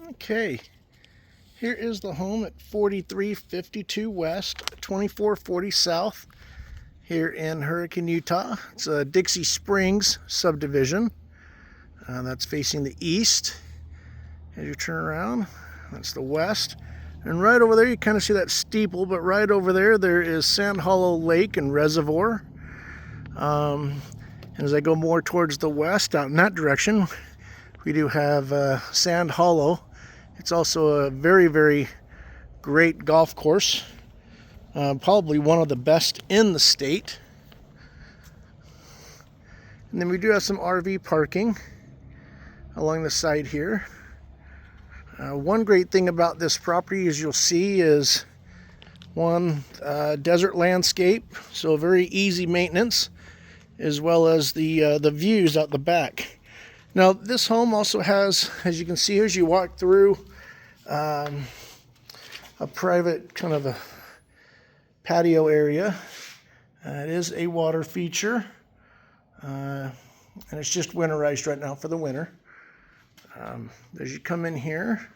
Okay, here is the home at 4352 West, 2440 South, here in Hurricane, Utah. It's a Dixie Springs subdivision. That's facing the east. As you turn around, that's the west. And right over there, you kind of see that steeple, but right over there, there is Sand Hollow Lake and Reservoir. And as I go more towards the west, out in that direction, we do have Sand Hollow. It's also a very, very great golf course. Probably one of the best in the state. And then we do have some RV parking along the side here. One great thing about this property, as you'll see, is one, desert landscape, so very easy maintenance, as well as the views out the back. Now, this home also has, as you can see as you walk through, a private kind of a patio area. It is a water feature, and it's just winterized right now for the winter. As you come in here,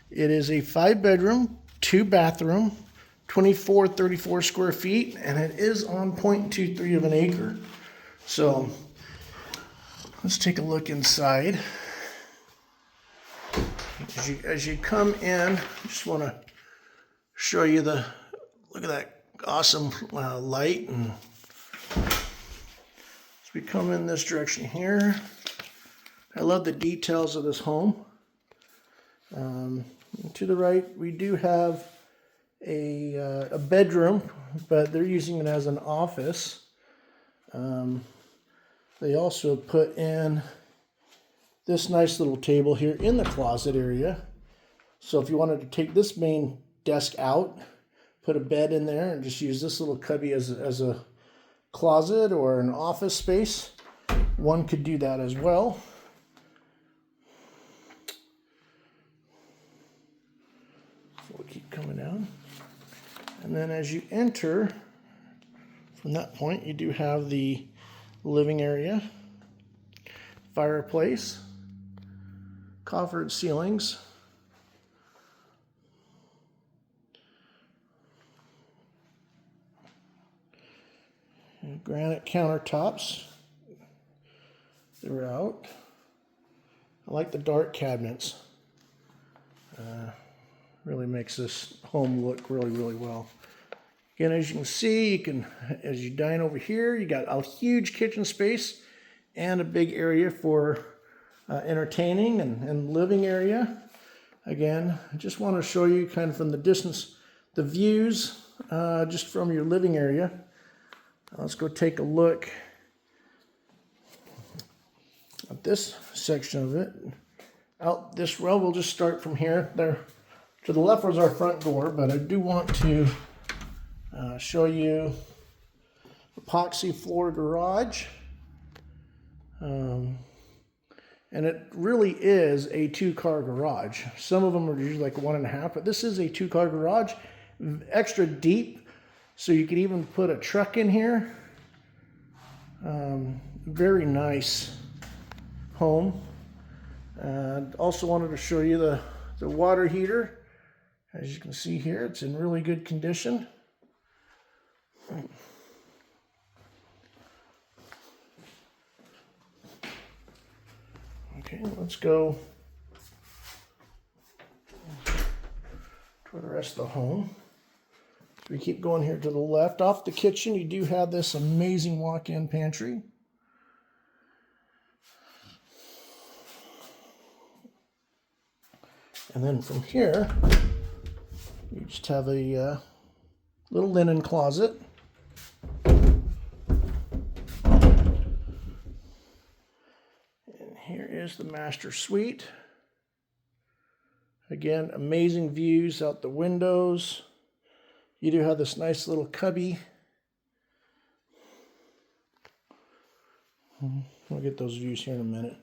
it is a 5-bedroom, 2-bathroom, 2434 square feet, and it is on 0.23 of an acre. So let's take a look inside. As you come in, I just want to show you look at that awesome light. And as we come in this direction here, I love the details of this home. To the right, we do have a bedroom, but they're using it as an office. They also put in this nice little table here in the closet area. So if you wanted to take this main desk out, put a bed in there, and just use this little cubby as a closet or an office space, one could do that as well. So we'll keep coming down. And then as you enter, from that point, you do have the living area, fireplace, coffered ceilings, and granite countertops throughout. I like the dark cabinets. Really makes this home look really, really well. Again, as you can see, as you dine over here, you got a huge kitchen space and a big area for entertaining and living area. Again, I just want to show you kind of from the distance, the views just from your living area. Let's go take a look at this section of it. Out this row, we'll just start from here. There to the left was our front door, but I do want to show you epoxy floor garage. And it really is a 2-car garage. Some of them are usually like 1.5, but this is a 2-car garage, extra deep, so you could even put a truck in here. Very nice home. Also wanted to show you the water heater. As you can see here, it's in really good condition. Okay, let's go to the rest of the home. So we keep going here to the left. Off the kitchen, you do have this amazing walk-in pantry. And then from here, you just have a little linen closet. And here is the master suite. Again, amazing views out the windows. You do have this nice little cubby. We'll get those views here in a minute.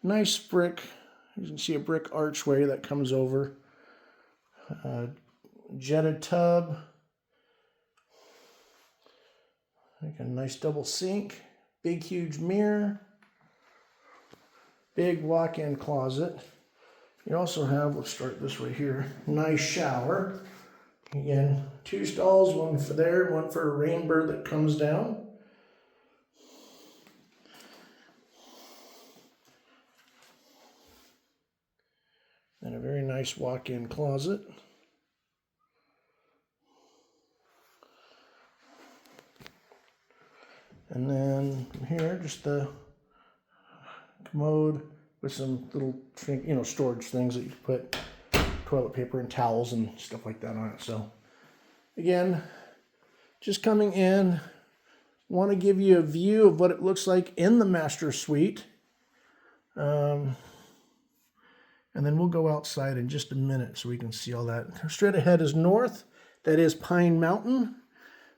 Nice brick. You can see a brick archway that comes over. Jetted tub. Like a nice double sink. Big, huge mirror. Big walk-in closet. You also have, let's start this way here, nice shower. Again, 2 stalls, one for there, one for a rain bird that comes down. And a very nice walk-in closet. And then from here, just the commode with some little, storage things that you put toilet paper and towels and stuff like that on it. So again, just coming in, want to give you a view of what it looks like in the master suite. And then we'll go outside in just a minute so we can see all that. Straight ahead is north. That is Pine Mountain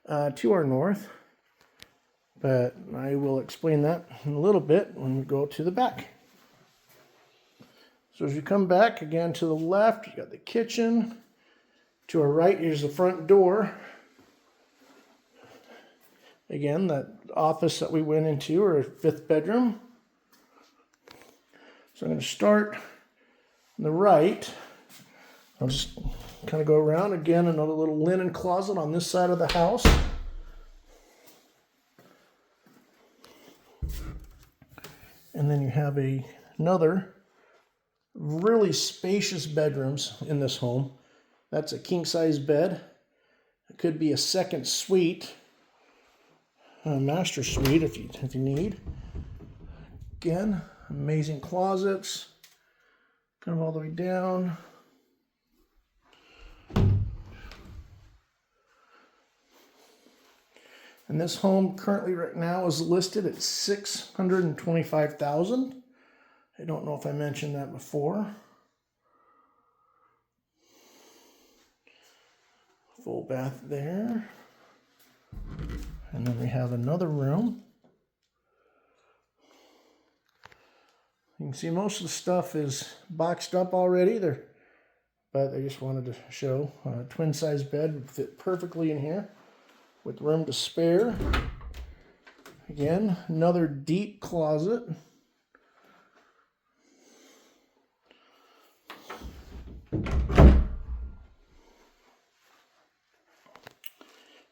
to our north. But I will explain that in a little bit when we go to the back. So as you come back, again to the left, you got the kitchen. To our right, here's the front door. Again, that office that we went into, or 5th bedroom. So I'm going to start on the right. I'll just kind of go around. Again, another little linen closet on this side of the house. And then you have another really spacious bedrooms in this home. That's a king-size bed. It could be a second suite, a master suite if you need. Again, amazing closets. Kind of all the way down. And this home currently right now is listed at $625,000. I don't know if I mentioned that before. Full bath there. And then we have another room. You can see most of the stuff is boxed up already there, but I just wanted to show a twin size bed would fit perfectly in here with room to spare. Again, another deep closet.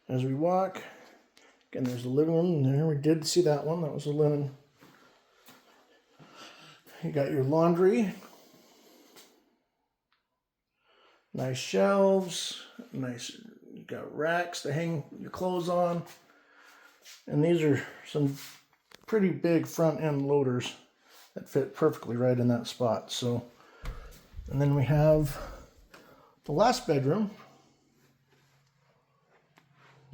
As we walk, again, there's the living room in there. We did see that one. That was a linen. You got your laundry. Nice shelves. Nice, you got racks to hang your clothes on. And these are some pretty big front end loaders that fit perfectly right in that spot. So, and then we have the last bedroom.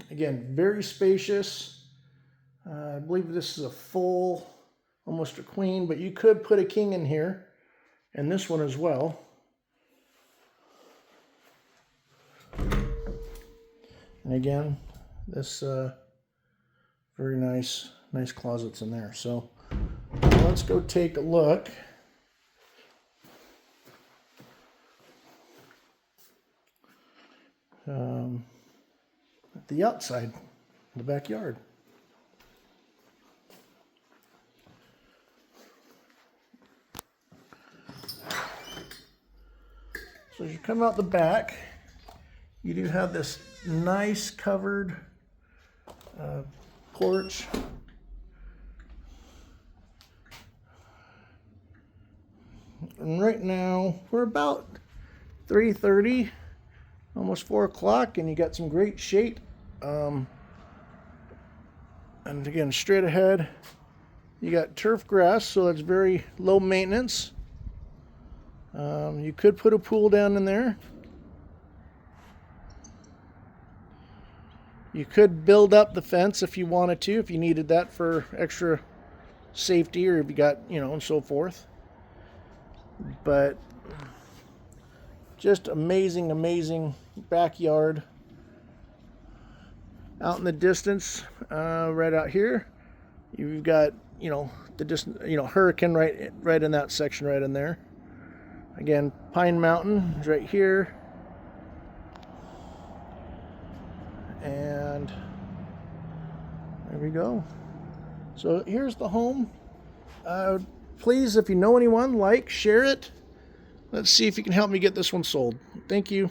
Again, very spacious. I believe this is a full, almost a queen, but you could put a king in here, and this one as well. And again, this very nice closets in there. So let's go take a look. At the outside, the backyard. So as you come out the back, you do have this nice covered porch. And right now, we're about 3:30, almost 4 o'clock, and you got some great shade. And again, straight ahead, you got turf grass, so that's very low maintenance. You could put a pool down in there. You could build up the fence if you wanted to, if you needed that for extra safety, or if you got, and so forth. But just amazing backyard. Out in the distance, right out here, you've got, the distant, Hurricane right in that section right in there. Again, Pine Mountain is right here. And there we go. So here's the home. Please, if you know anyone, share it. Let's see if you can help me get this one sold. Thank you.